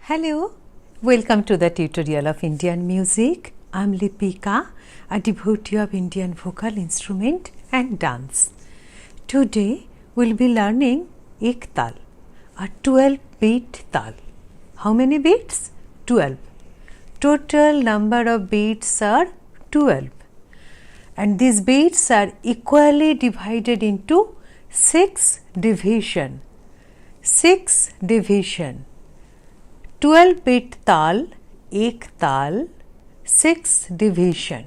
Hello, welcome to the tutorial of Indian music. I am Lipika, a devotee of Indian vocal instrument and dance. Today we will be learning ek tal, a 12-beat tal. How many beats? 12. Total number of beats are 12. And these beats are equally divided into 6 division. 6 division. 12-beat tal, ek tal, 6 division.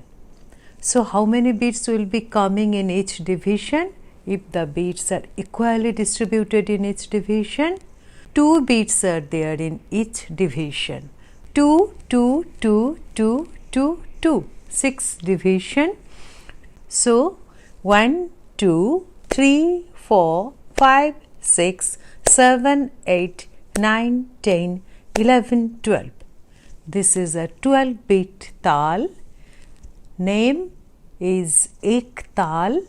So, how many beats will be coming in each division? If the beats are equally distributed in each division, 2 beats are there in each division. 2, 2, 2, 2, 2, 2, 6 division. So, 1, 2, 3, 4, 5, 6, 7, 8, 9, 10, 11, 12. This is a 12-beat tal. Name is ek tal.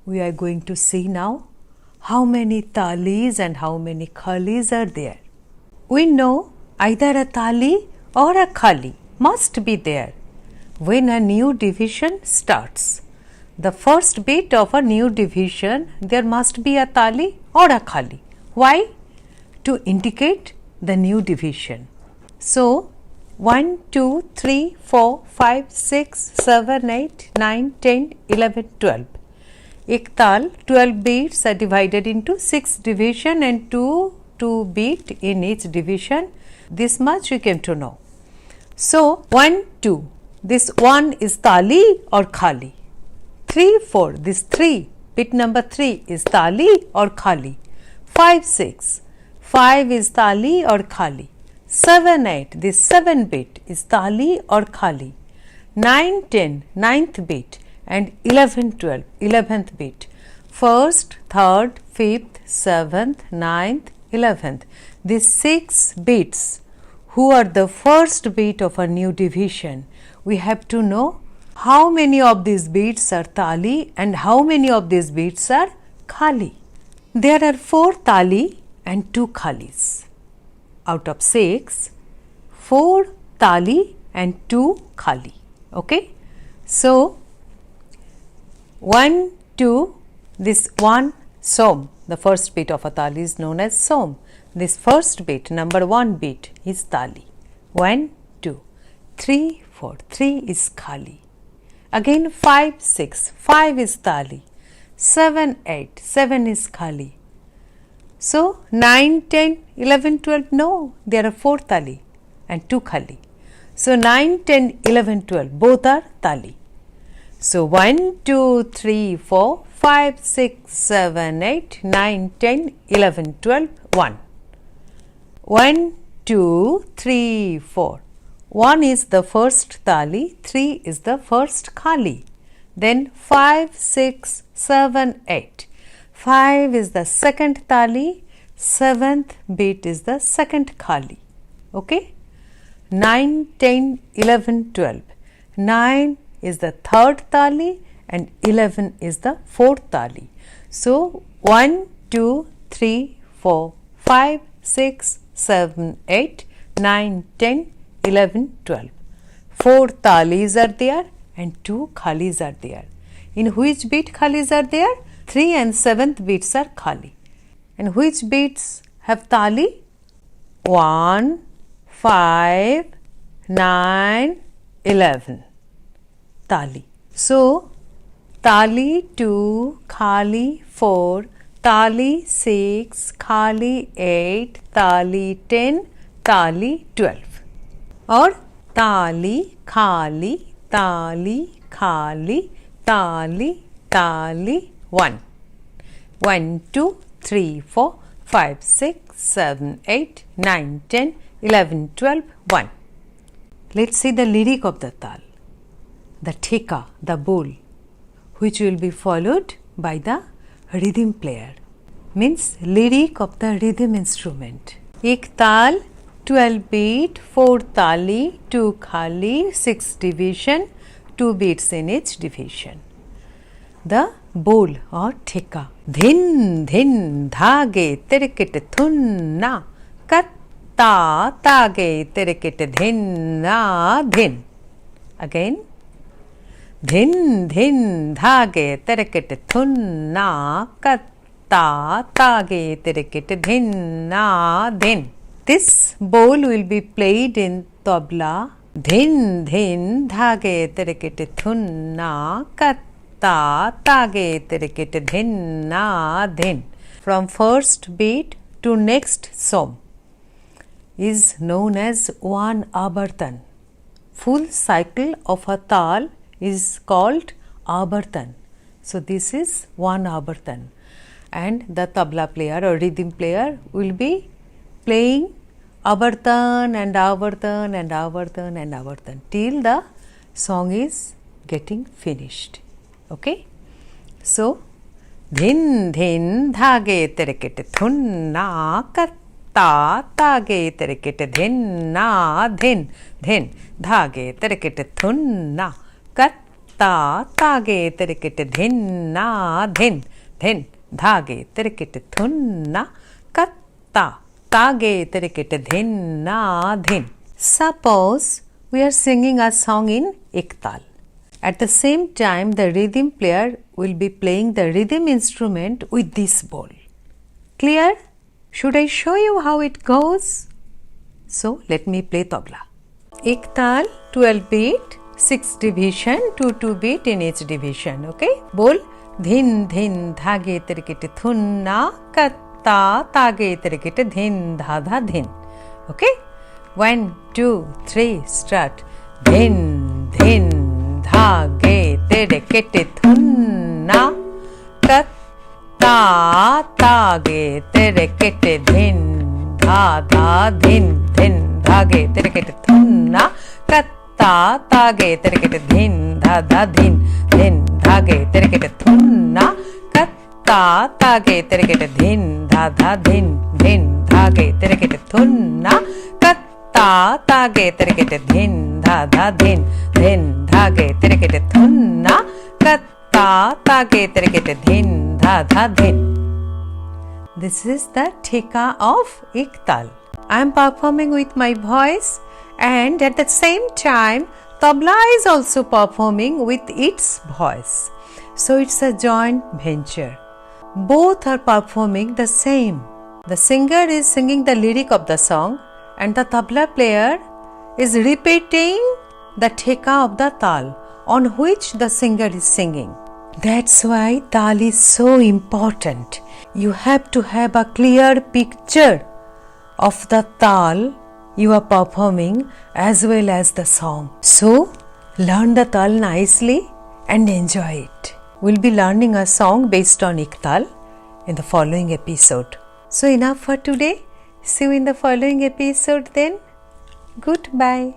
We are going to see now how many talis and how many khalis are there. We know either a tali or a khali must be there when a new division starts. The first beat of a new division, there must be a tali or a khali. Why? To indicate the new division. So, 1, 2, 3, 4, 5, 6, 7, 8, 9, 10, 11, 12. Ek tal, 12 beats are divided into 6 division and 2 beat in each division. This much you came to know. So, 1, 2, this 1 is tali or khali. 3, 4, this 3, beat number 3 is tali or khali. 5, 6, 5 is tali or khali. 7, 8, this 7 beat is tali or khali. 9, 10, 9th beat and 11, 12, 11th beat. 1st, 3rd, 5th, 7th, 9th, 11th. These 6 beats who are the first beat of a new division. We have to know how many of these beats are tali and how many of these beats are khali. There are 4 tali and 2 khalis. Out of 6, 4 tali and 2 khali. Okay. So, 1, 2, this 1 som, the first beat of a tali is known as som. This first beat, number 1 beat is tali. 1, 2, 3, 4, 3 is khali. Again 5, 6, 5 is tali. 7, 8, 7 is khali. So, 9, 10, 11, 12, no, there are 4 tali and 2 khali. So, 9, 10, 11, 12, both are tali. So, 1, 2, 3, 4, 5, 6, 7, 8, 9, 10, 11, 12, 1. 1, 2, 3, 4. 1 is the first tali, 3 is the first khali. Then 5, 6, 7, 8. 5 is the second tali, 7th beat is the second khali. Okay? 9, 10, 11, 12. 9 is the third tali and 11 is the fourth tali. So, 1, 2, 3, 4, 5, 6, 7, 8, 9, 10, 11, 12. 4 talis are there and 2 khalis are there. In which beat khalis are there? 3 and 7th beats are khali. And which beats have tali? 1, 5, 9, 11. Tali. So, tali 2, khali 4, tali 6, khali 8, tali 10, tali 12. Or tali, khali, tali, khali, tali, tali, 1. 1, 2, 3, 4, 5, 6, 7, 8, 9, 10, 11, 12, 1. Let's see the lyric of the tal. the theka, the bowl, which will be followed by the rhythm player, means lyric of the rhythm instrument. Ek tal, 12 beat, 4 tali, 2 khali, 6 division, 2 beats in each division. The bowl or theka. Dhin dhin dhage terikit thunna katta tage terikit dhinna dhin. Again. Dhin dhin dhage terikit thunna katta tage terikit dhinna dhin. This bowl will be played in tabla. Dhin dhin dhage terikit thunna katta tage terikit dhinna dhin. From first beat to next som is known as one abartan. Full cycle of a tal is called abartan. So this is one abartan, and the tabla player or rhythm player will be playing abartan and abartan and abartan and abartan till the song is getting finished. Okay. So, dhin dhin dhage terikit thunna katta tage terikit dhinna dhin dhin dhage terikit thunna katta tage terikit dhinna dhin dhin dhage terikit thunna katta tage terikit dhinna dhin. Suppose we are singing a song in ek tal. At the same time, the rhythm player will be playing the rhythm instrument with this bowl. Clear? Should I show you how it goes? So, let me play tabla. Ek tal, 12 beat, 6 division, 2 beat in each division. Okay? Bowl. Dhin dhin dhage terikit thunna katta tage terikit dhin dha dha dhin. Okay? 1, 2, 3, start. Dhin dhin dhage terikit thunna katta tage terikit dhin dha dha dhin dhin dhage terikit thunna katta tage terikit dhin dha dha dhin dhin dhage terikit thunna katta tage terikit dhin dha dha dhin dhin dhage terikit thunna katta tage terikit dhin dha dha dhin dhin dhage terikit thunna katta tage terikit dhin dha dha dhin. This is the theka of ek tal. I am performing with my voice, and at the same time tabla is also performing with its voice. So it's a joint venture. Both are performing the same. The singer is singing the lyric of the song, and the tabla player is repeating the theka of the tal on which the singer is singing. That's why tal is so important. You have to have a clear picture of the tal you are performing as well as the song. So, learn the tal nicely and enjoy it. We'll be learning a song based on ek tal in the following episode. So, enough for today. See you in the following episode then. Goodbye.